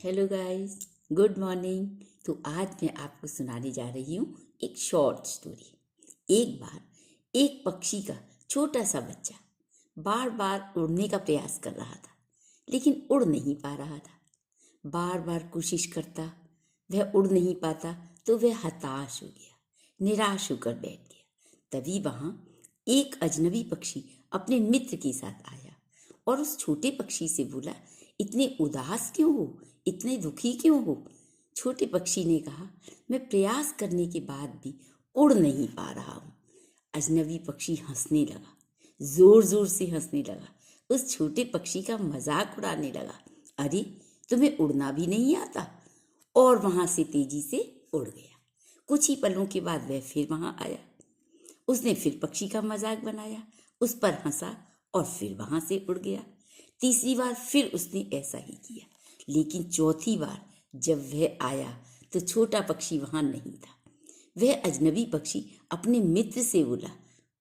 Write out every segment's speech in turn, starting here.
Hello guys, good morning. तो आज मैं आपको सुनाने जा रही हूँ एक शॉर्ट स्टोरी। एक बार एक पक्षी का छोटा सा बच्चा बार बार उड़ने का प्रयास कर रहा था, लेकिन उड़ नहीं पा रहा था। बार बार कोशिश करता, वह उड़ नहीं पाता तो वह हताश हो गया, निराश होकर बैठ गया। तभी वहाँ एक अजनबी पक्षी अपने मित्र के साथ आया और उस छोटे पक्षी से बोला, इतने उदास क्यों हो, इतने दुखी क्यों हो? छोटे पक्षी ने कहा, मैं प्रयास करने के बाद भी उड़ नहीं पा रहा हूँ। अजनबी पक्षी हंसने लगा, जोर जोर से हंसने लगा, उस छोटे पक्षी का मजाक उड़ाने लगा। अरे, तुम्हें उड़ना भी नहीं आता? और वहां से तेजी से उड़ गया। कुछ ही पलों के बाद वह फिर वहां आया। उसने फिर पक्षी का मजाक बनाया, उस पर हंसा और फिर वहां से उड़ गया। तीसरी बार फिर उसने ऐसा ही किया, लेकिन चौथी बार जब वह आया तो छोटा पक्षी वहां नहीं था। वह अजनबी पक्षी अपने मित्र से बोला,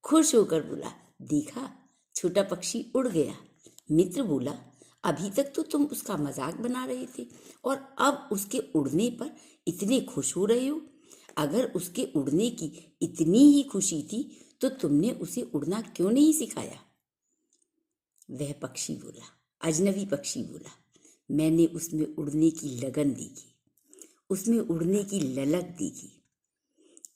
खुश होकर बोला, देखा, छोटा पक्षी उड़ गया। मित्र बोला, अभी तक तो तुम उसका मजाक बना रहे थे और अब उसके उड़ने पर इतने खुश हो रहे हो। अगर उसके उड़ने की इतनी ही खुशी थी तो तुमने उसे उड़ना क्यों नहीं सिखाया? वह पक्षी बोला, अजनबी पक्षी बोला, मैंने उसमें उड़ने की लगन देखी, उसमें उड़ने की ललक देखी,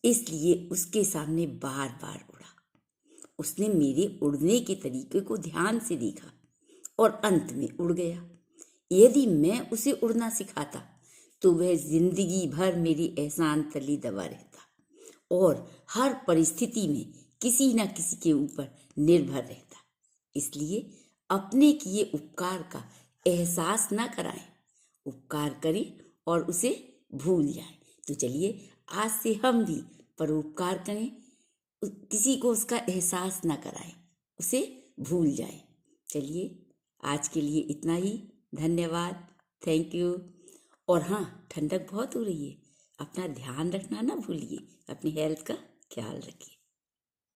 इसलिए उसके सामने बार बार उड़ा। उसने मेरे उड़ने के तरीके को ध्यान से देखा और अंत में उड़ गया। यदि मैं उसे उड़ना सिखाता तो वह जिंदगी भर मेरे एहसान तले दबा रहता और हर परिस्थिति में किसी न किसी के ऊपर निर्भर रहता। इसलिए अपने किए उपकार का एहसास न कराएं, उपकार करें और उसे भूल जाएं। तो चलिए, आज से हम भी परोपकार करें, किसी को उसका एहसास न कराएं, उसे भूल जाएं। चलिए, आज के लिए इतना ही। धन्यवाद, थैंक यू। और हाँ, ठंडक बहुत हो रही है, अपना ध्यान रखना ना भूलिए, अपनी हेल्थ का ख्याल रखिए।